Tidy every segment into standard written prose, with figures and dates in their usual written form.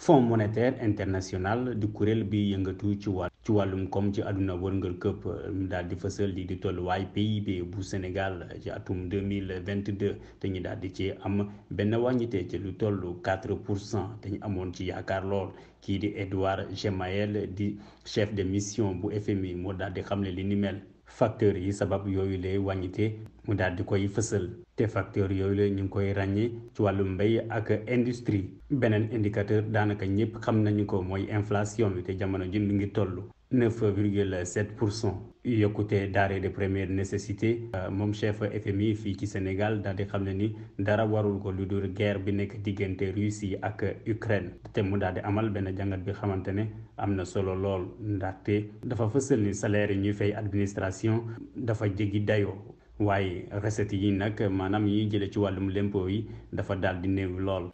Fonds monétaire international di kuréel bi yëngatu ci wàllum koom ci àdduna wërngal këpp daal di fësal di tolluwaay PIB bu Sénégal ci atum 2022 te ñu daal di ci am benn wàññite ci lu tollu 4% te ñu amoon ci yaakaar lool kii di Edouard Gemayel di chef de mission bu FMI moo daal di xamle li ni mel. facteurs yi sabab yooyu lay wàññite mu daal di koy fësal te facteurs yooyu la ñu ngi koy ràññee ci wàllu mbéy ak industrie beneen indicateur daanaka ñëpp xam nañu ko mooy inflation bi te jamono ji mi ngi toll 9,7% yokkute denrées de première nécessité moom chef FMI fii ci Sénégal daal di xam ne ni dara warul ko lu dul guerre bi nekk diggante Russie ak Ukraine te mu daal di amal benn jàngat bi xamante ne am na solo lool ndaxte dafa fësal ni salaire yi ñuy fay administration dafa jéggi dayoo waaye recettes yi nag maanaam yi jële ci wàllum lempo yi dafa daal di néew lool.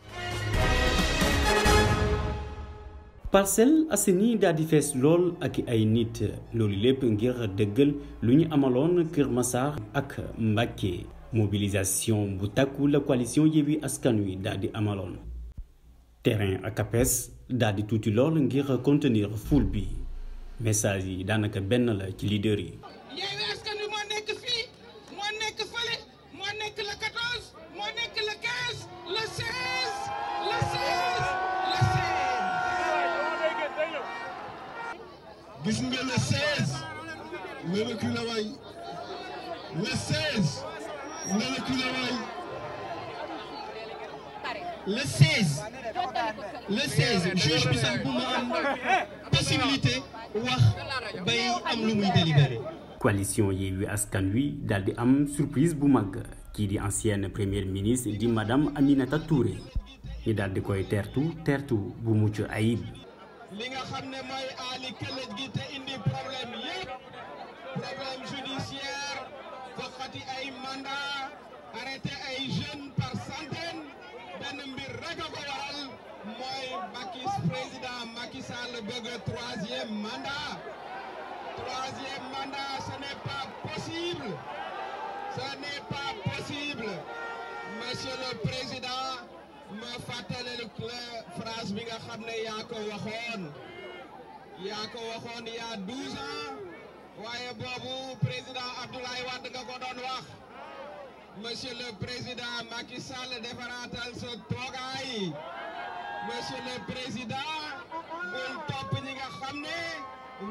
Parcelles Assainies daal di fees lool ak ay nit loolu lépp ngir dëggal lu ñu amaloon Kër Massar ak Mbacké mobilisation bu takku la coalition Yewwi Askan Wi daal di amaloon terrain ak APS daal di tuuti lool ngir contenir foule bi message yi daanaka benn la ci leader yi. Yewwi Askan Wi moo nekk fii moo nekk fële moo nekk le 14 moo nekk le 15 le 16 le 16 le 16. gis nga le 16 nga reculé waay le 16 nga reculé waay le 16 juge bi sax bu ma am possibilité wax bay am lu muy délibéré. coalition Yewwi Askan Wi daal di am surprise bu mag kii di ancienne première ministre di madame Aminata Touré ñu daal di koy teertu bu mucc ayib. li nga xam ne mooy aali këlëj gi te indi problème yëpp problème judiciaire foqati ay mandat arrêté ay jeunes par centaine benn mbir rek a ko waral mooy président Macky Sall bëgg troisième mandat ce n'est pas possible monsieur le président ma fàttali phrase bi nga xam ne yaa ko waxoon il y a 12 ans waaye boobu président Abdoulaye Wade nga ko doon wax monsieur le président Macky Sall defaraatal sa toogaay monsieur le président bul topp ñi nga xam ne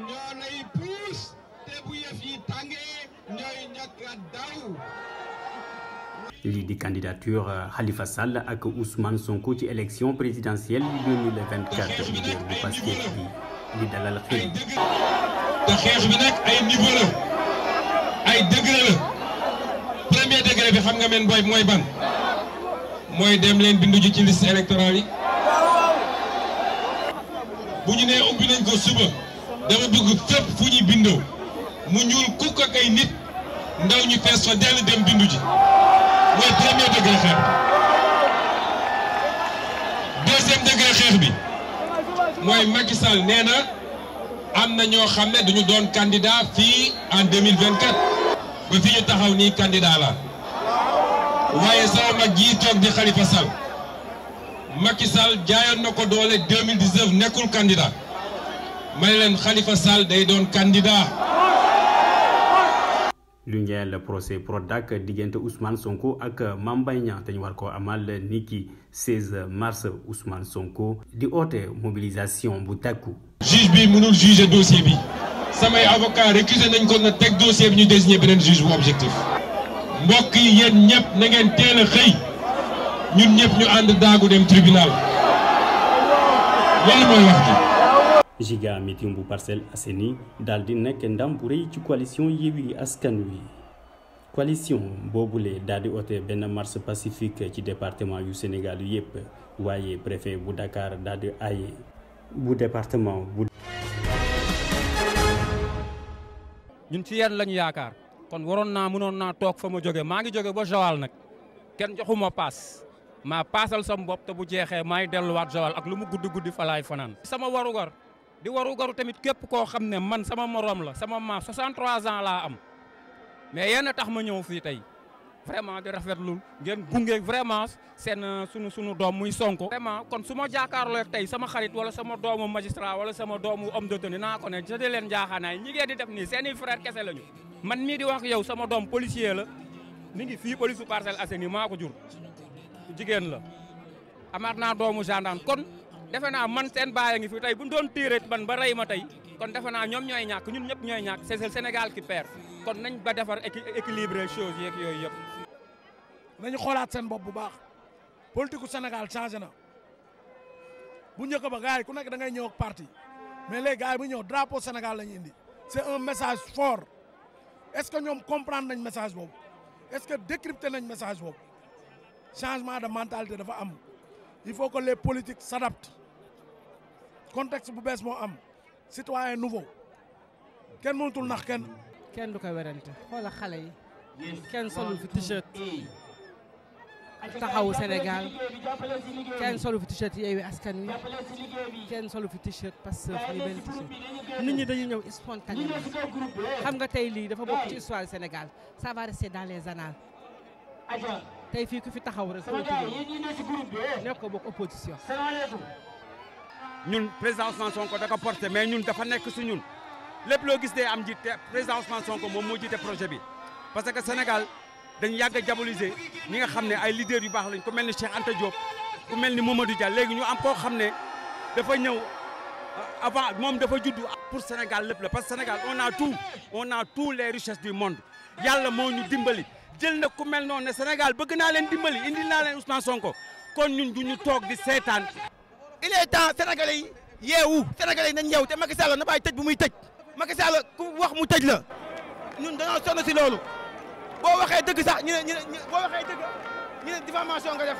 ñoo lay puus te bu yëf yi tàngee ñooy ñàkk a daw. lii di candidature Khalifa Sall ak Ousmane Sonko ci élection présidentielle 2024 leader bu Pastef bi di dalal xel. te xeex bi nag ay niveau la ay degré la premier degré bi xam nga men booy mooy ban mooy dem leen bindu ji ci liste électorale yi bu ñu nee ubbi nañ ko suba dama bëgg fépp fu ñuy bindoo mu ñuul kukk ak ay nit ndaw ñu fees fa dell dem bindu ji. mooy premier degré xeex bi deuxième degré xeex bi mooy Macky Sall nee na am na ñoo xam ne duñu doon candidat fii en 2024 ba fi ñu taxaw nii candidat la waaye sama mag ji toog di Khalifa Sall Macky Sall jaayoon na ko doole 2019 nekkul candidat may leen Khalifa Sall day doon candidat. lu ñeel le procès Prodac diggante Ousmane Sonko ak Mame Mbaye Niang te ñu war koo amal niki 16 mars Ousmane Sonko di oote mobilisation bu takku. juge bi mënul juger dossier bi samay avocat récusé nañ ko na teg dossier bi ñu désigner beneen juge bu objectif. mbokk yi yéen ñëpp na ngeen teel a xëy ñun ñëpp ñu ànd daagu dem tribunal loolu mooy wax ji. Giga meeting bu Parcelles Assainies daal di nekk ndam bu rëy ci coalition Yewwi Askan Wi coalition boobule daal di oote benn marche pacifique ci département yu Sénégal yu yëpp waaye préfet bu Dakar daal di aaye bu département bu. ñun ci yéen lañu yaakaar kon mënoon naa toog fa ma jóge maa ngi jóge ba Joal nag kenn joxuma paas maa paasal sama bopp te bu jeexee maay delluwaat Joal ak lu mu guddi fa laay fanaan sama warugar. di warugaru tamit képp koo xam ne man sama morom la sama maam 63 ans laa am mais yéen a tax ma ñëw fii tey vraiment di rafetlu ngeen gunge vraiment seen sunu doom muy Sonko. vraiment kon su ma jàkkaarloo ak tey sama xarit wala sama doomu magistrat wala sama doomu homme de tenue naa ko ne jëlee leen jaaxaanaay ñi ngeen di def nii seen i frère kese lañu. man mii di wax yow sama doom policier la mi ngi fii police su Parcelles Assainies maa ko jur jigéen la amaat naa doomu gendarme kon defe naa man seen baay a ngi fi tey bu ñu doon tiire man ba rey ma tey kon defe naa ñoom ñooy ñàkk ñun ñëpp ñooy ñàkk c'est le Sénégal qui perd kon nañ ba defar équilibré choses yeeg yooyu yëpp. nañu xoolaat seen bopp bu baax politique gu Sénégal changé na bu njëkk ba gars yi ku nekk da ngay ñëw ak parti mais léegi gars yi bu ñëw drapeau Sénégal la ñu indi c'est un message fort est-ce que ñoom comprendre nañ message boobu est-ce que décrypter nañ message boobu changement de mentalité dafa am il faut que les politiques s'adaptent contexte bu bees moo am citoyen nouveau kenn mënatul nax kenn. kenn du ko werante xoola xale yi kenn solul fi t-shirt taxawu Sénégal kenn solu fi t-shirt Yewwi Askan Wi kenn solu fi t-shirt Pastef ni benn t-shirt nit ñi dañuy ñëw spontanément xam nga tey lii dafa bokk ci histoire du Sénégal ça va rester dans les annales tey fii ku fi taxaw rek soo tuddee nekk ko bokk opposition. ñun président Ousmane Sonko da ko porté mais ñun dafa nekk su ñun lépp loo gis dee am jiite président Ousmane Sonko moom moo jiite projet bi parce que Sénégal dañu yàgg a diaboliser ñi nga xam ne ay leaders yu baax lañ ku mel ni Cheikh Anta Diop ku mel ni Mamadou Dia léegi ñu am koo xam ne dafa ñëw avant moom dafa judd pour Sénégal lépp la parce que Sénégal on a tous les richesses du monde yàlla moo ñu dimbali jël na ku mel noonu ne Sénégal bëgg naa leen dimbali indil naa leen Ousmane Sonko kon ñun du ñu toog di seetaan. il est temps Sénégalais yi yeewu Sénégalais yi nañ yeewu te Macky Sall na bàyyi tëj bu muy tëj Macky Sall ku wax mu tëj la ñun dañoo sonn si loolu. boo waxee dëgg sax ñu ne boo waxee dëgg ñu ne diffamation nga def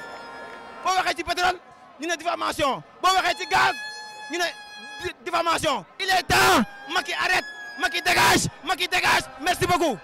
boo waxee ci pétrole ñu ne diffamation boo waxee ci gaz ñu ne diffamation. il est temps Macky arrête Macky dégage merci beaucoup.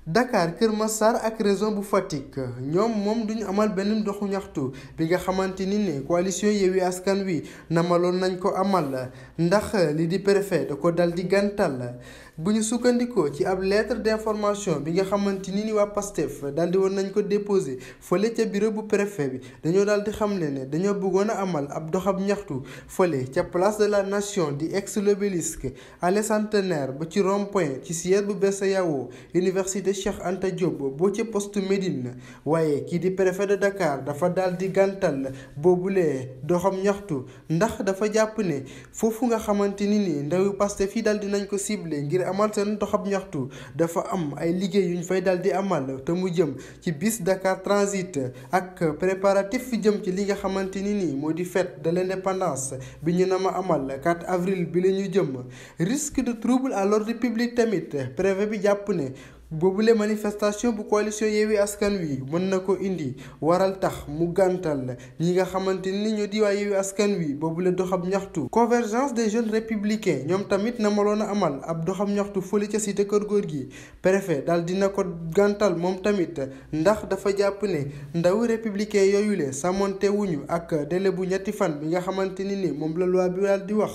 Dakar Kër Massar ak région bu Fatick ñoom moom duñu amal benn doxu ñaxtu bi nga xamante ni ne coalition Yewwi Askan Wi namaloon nañ ko amal ndax li di préfet da ko dal di gàntal bu ñu sukkandikoo ci ab lettre d'information bi nga xamante ni waa Pastef daal di woon nañ ko déposé fële ca bureau bu préfet bi dañoo daal di xamle ne dañoo bëggoon a amal ab doxab ñaxtu fële ca place de la nation di ex l'obélisque allée Centenaire ba ci rond-point ci siège bu BCEAO université Cheikh Anta Diop boo ca poste Médine waaye kii di préfet de Dakar dafa daal di gàntal boobulee doxam ñaxtu ndax dafa jàpp ne foofu nga xamante ni ndawi Pastef yi daal di nañ ko ciblé ngir amal seen doxab ñaxtu dafa am ay liggéey yuñ fay daal di amal te mu jëm ci bis Dakar Transit ak préparatif fi jëm ci li nga xamante ni moo di fête de l'indépendance bi ñu na ma amal 4 avril bi la ñu jëm risque de trouble à l'ordre public tamit préfet bi jàpp ne boobule manifestation bu coalition Yewwi Askan Wi mën na ko indi waral tax mu gàntal ñi nga xamante ni ñoo di waa Yewwi Askan Wi boobule doxab ñaxtu. Convergence des jeunes républicains ñoom tamit na maloon a amal ab doxab ñaxtu fële ca cité Keur Gorgui préfet daal dina ko gàntal moom tamit ndax dafa jàpp ne ndawi républicain yooyu le sàmmonte wuñu ak délai bu ñetti fan bi nga xamante ni moom la loi bi daal di wax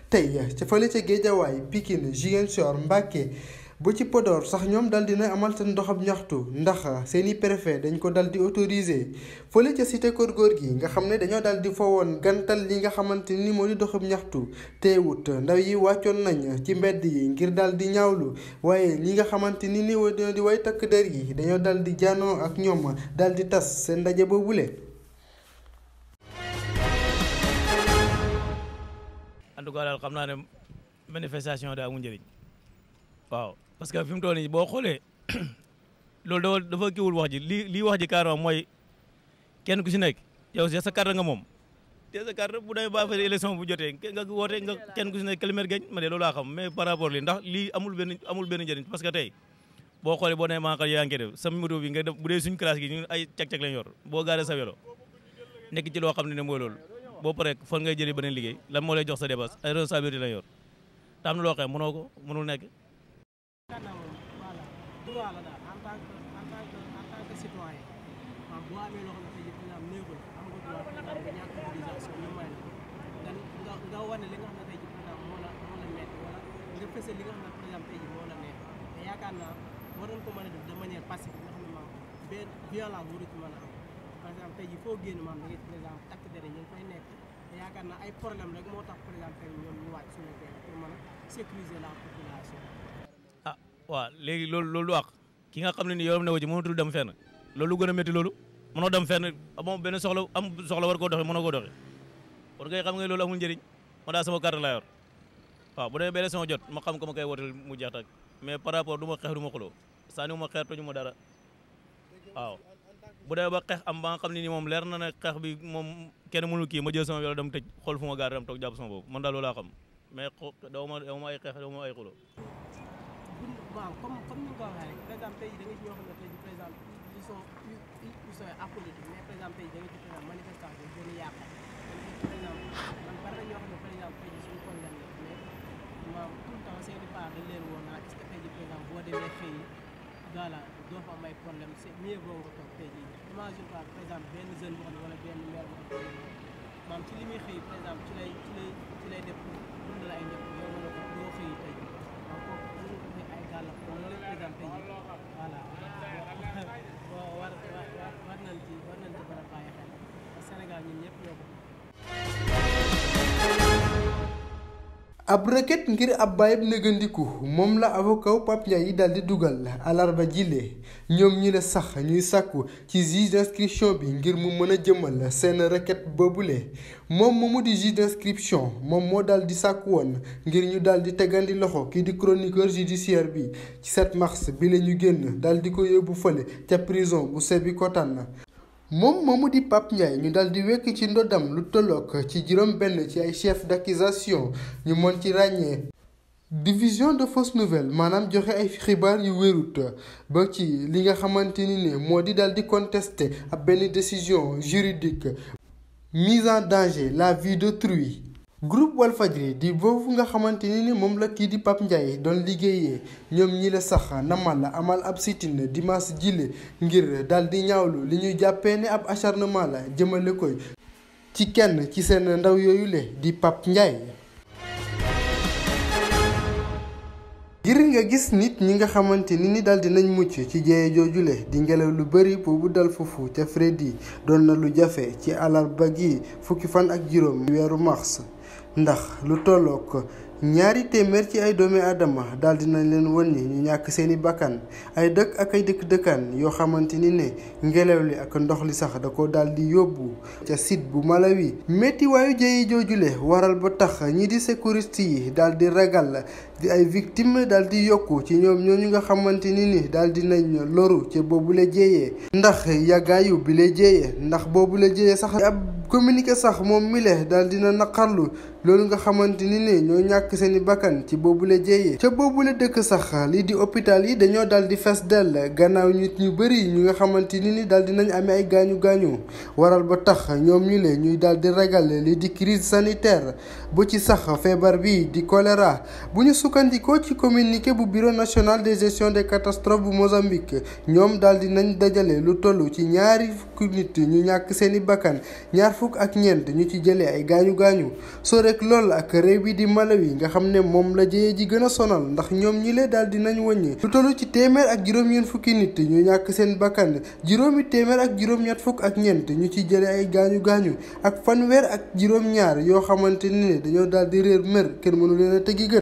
tey ca fële ca Guédiawaye Pikine Ziguinchor Mbacké ba ci Podor sax ñoom dal dina amal seen doxab ñaxtu ndax seeni préfet dañ ko dal di autoriser fële ca cité Keur Gorgui nga xam ne dañoo dal di fa woon gantal li nga xamante ni moo di doxab ñaxtu teewut ndaw yi wàccoon nañ ci mbedd yi ngir dal di ñaawlu waaye li nga xamante ni dina di way takk der yi dañoo dal di janoo ak ñoom dal di tas seen ndaje boobule. en tout cas daal xam naa ne manifestation da amul njëriñ waaw. parce que fi mu toll nii boo xoolee loolu dafa kiiwul wax ji lii wax ji carrément mooy kenn ku si nekk yow sa carte nga moom te sa carte bu demee ba fa élection bu jotee nga woote nga kenn ku si nekk kilomètre gañ ma ne loolu laa xam mais par rapport li ndax lii amul benn njëriñ parce que tey boo xoolee boo nee maa yaa ngi koy def sa moto bi nga def bu dee suñ classe gi ñun ay cag-cag lañ yor boo gaaree sa vélo nekk ci loo xam ne mooy loolu boo paree fan ngay jëlee beneen liggéey lan moo lay jox sa dépasse ay responsabilité lañ yor te am na loo xam mënoo ko mënul nekk. droit la daal en tant que citoyen waaw boo amee loo xam ne tey jii am néegu la am nga droit nga ñàkk mobilisation ñu may la nga wane li nga xam ne tey jii moo la metti wala nga fësal li nga xam ne par exemple tey jii moo la neex yaakaar naa war nañ ko mën a def de manière pacifique nga xam ne maam benn violence waru ci mën a am par exemple tey jii foo génn maam da ngay par exemple takk dere ñu ngi fay nekk te yaakaar naa ay problème rek moo tax par exemple tey ñoom ñu wàcc suñu terrain pour mën a sécuriser la population. ah waaw léegi loolu lu wax ki nga xam ne ni yoram ne wu ci mënatul dem fenn loolu gën a métti loolu mënoo dem fenn amoo benn soxla am soxla war koo doxee mënoo koo doxee kon kay xam nga loolu amul njëriñ ma daal sama carte laa yor waaw bu demee benn sama jot ma xam ko ma koy wooteel mu jeex tak mais par rapport du ma xeex du ma xuloo saa ni ma xeex toñu ma dara waaw bu dee ba xeex am ba nga xam ne ni moom leer na ne xeex bi moom kenn mënul kii ma jël sama yoon dem tëj xool fu ma gaar dem toog jàpp sama boobu man daal loolu laa xam mais daw ma ay xeex daw ma ay xuloo waaw comme ni nga ko waxee rek par exemple tey jii da nga ci ñoo xam ne tey jii par exemple ils sont apolitiques mais par exemple tey jii da nga ci par exemple manifestation gën a yàq par exemple man bari na ñoo xam ne par exemple tey jii suñu problème la mais maam tout le temps seen i part dañ leen woon naa est-ce que tey jii par exemple boo demee xëy voilà doo fa am ay problème c'est mieux boo nga toog tey jii imagine pas par exemple benn jeune boo xam ne wala benn maire boo xam ne maam ci li muy xëy par exemple ci lay def pour dundal ay ñëpp yow nga ko doo xëy tey jii waaw kooku mën nga ko fay ay gàllankoor loolu par exemple tey jii voilà war nañ ci mën a bàyyi xel Sénégal ñun ñëpp ñoo ko. ab requête ngir ab bàyyib négandiku moom la avocat Pape Ndiaye yi daal di dugal alarba jile ñoom ñi ne sax ñuy sàkku ci juge d'instruction bi ngir mu mën a jëmal seen requête boobule moom moomu di juge d'instruction moom moo daal di sàkku woon ngir ñu daal di tegandi loxo kii di chroniqueur judiciaire bi ci 7 mars bi la ñu génn daal di ko yóbbu fële ca prison bu Sébikotane moom moomu di Pape Ndiaye ñu daal di wekk ci ndodam lu tollook ci juróom benn ci ay chef d'accusation ñu mën ci ràññee division de fausses nouvelles maanaam joxe ay xibaar yu wérut ba ci li nga xamante ni ne moo di daal di contester ab benn décision juridique mise en danger la vie d'autrui groupe Walfadjri di boobu nga xamante ni moom la kii di Pape Ndiaye doon liggéeyee ñoom ñi la sax namal la amal ab sit-in dimanche jile ngir daal di ñaawlu li ñuy jàppee ne ab acharnement la jëmale koy ci kenn ci seen ndaw yooyu le di Pape Ndiaye. ngir nga gis nit ñi nga xamante ni daal di nañ mucc ci jëye joojule di ngelaw lu bari boobu dal foofu ca Freddy doon na lu jafe ci alarba gi fukki fan ak juróom weeru mars ndax lu tollook 200 ci ay doomi aadama daal dinañ leen wënni ñu ñàkk seeni bakkan ay dëkk ak ay dëkk-dëkkaan yoo xamante ni ne ngelaw li ak ndox li sax da ko daal di yóbbu ca site bu Malawi métti waayu jëye joojule waral ba tax ñi di sécurité yi daal di ragal di ay victime daal di yokku ci ñoom ñooñu nga xamante ni daal di nañ loru ca boobule jéyee ndax yàggaayu bi la jéyee ndax boobule jéyee sax ab communiqué sax moom mi le daal dina naqarlu loolu nga xamante ni ne ñoo ñàkk seeni bakkan ci boobule jéyee ca boobule dëkk sax lii di hôpital yi dañoo daal di fees dell gannaaw nit ñu bëri ñu nga xamante ni daal dinañ amee ay gaañu-gaañu waral ba tax ñoom ñu le ñuy daal di ragal lii di crise sanitaire bu ci sax feebar bi di choléra bu ñu sukkandikoo ci communiqué bu bureau national de gestion des catastrophes bu Mozambique ñoom daal di nañ dajale lu toll ci 2 fukki nit ñu ñàkk seeni bakkan 24 ñu ci jëlee ay gaañu-gaañu soo rek lool ak réew bi di Malawi nga xam ne moom la jëyee ji gën a sonal ndax ñoom ñi lee daal di nañ wàññi lu toll ci 1juróom-ñeent fukki nit ñu ñàkk seen bakkan 224 ñu ci jëlee ay gaañu-gaañu ak 32 yoo xamante ni dañoo daal di réer mer kenn mënu leen a tegi gën.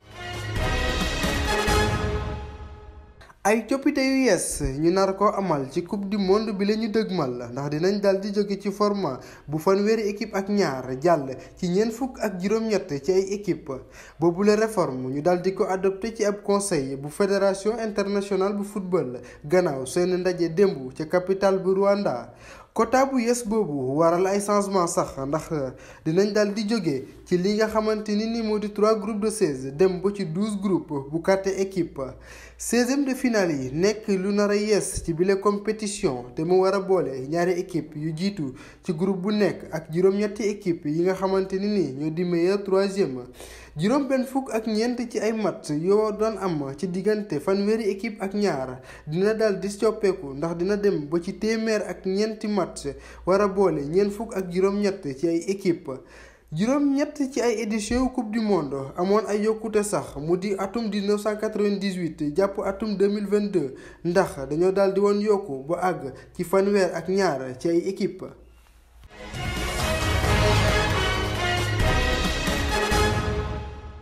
ay coppite yu yees ñu nar ko amal ci coupe du monde bi la ñu dëgmal ndax dinañ daal di jóge ci format bu 2 équipe ak ñaar jàll ci 27 ci ay équipe boobu la réforme ñu daal di ko adopté ci ab conseil bu fédération internationale bu football gannaaw seen ndaje démb ca capitale bu Rwanda. quota bu yes boobu waral ay changement sax ndax dinañ daal di jóge ci li nga xamante ni moo di 3 groupes de 16 dem ba ci 12 groupes bu 4 équipe 16e de finale yi nekk lu nar a yes ci bile compétition te mu war a boole ñaari équipe yu jiitu ci groupe bu nekk ak juróom-ñetti équipe yi nga xamante ni ñoo di meilleur 3e juróom-benn fukk ak ñeent ci ay match yoo doon am ci diggante 2 équipe ak ñaar dina daal di coppeeku ndax dina dem ba ci 100 ak ñeenti match war a boole 4 fukk ak juróom-ñett ci ay équipe juróom-ñett ci ay édition coupe du monde amoon ay yokkute sax mu di atum 1998 jàpp atum 2022 ndax dañoo daal di woon yokku ba àgg ci fanweer ak ñaar ci ay équipe